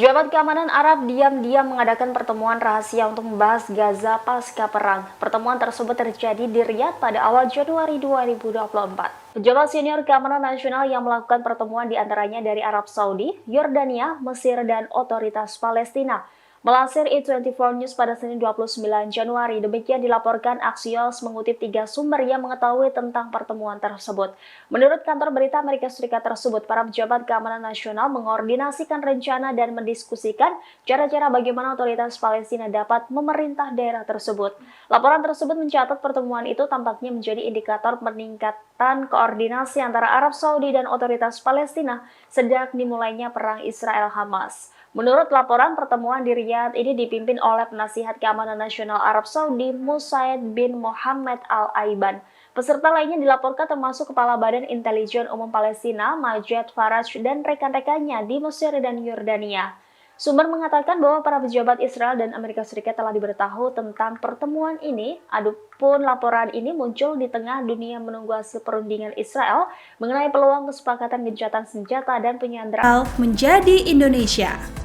Pejabat keamanan Arab diam-diam mengadakan pertemuan rahasia untuk membahas Gaza pasca perang. Pertemuan tersebut terjadi di Riyadh pada awal Januari 2024. Pejabat senior keamanan nasional yang melakukan pertemuan diantaranya dari Arab Saudi, Yordania, Mesir, dan Otoritas Palestina. Melansir E24 News pada Senin 29 Januari, demikian dilaporkan Axios mengutip 3 sumber yang mengetahui tentang pertemuan tersebut. Menurut kantor berita Amerika Serikat tersebut, para pejabat keamanan nasional mengordinasikan rencana dan mendiskusikan cara-cara bagaimana otoritas Palestina dapat memerintah daerah tersebut. Laporan tersebut mencatat pertemuan itu tampaknya menjadi indikator peningkatan koordinasi antara Arab Saudi dan otoritas Palestina sejak dimulainya perang Israel-Hamas. Menurut laporan, pertemuan di Riyadh ini dipimpin oleh penasihat keamanan nasional Arab Saudi Musaid bin Mohammed Al-Aiban. Peserta lainnya dilaporkan termasuk Kepala Badan Intelijen Umum Palestina, Majed Faraj, dan rekan-rekannya di Mesir dan Yordania. Sumber mengatakan bahwa para pejabat Israel dan Amerika Serikat telah diberitahu tentang pertemuan ini. Adapun laporan ini muncul di tengah dunia menunggu hasil perundingan Israel mengenai peluang kesepakatan gencatan senjata dan penyanderaan menjadi Indonesia.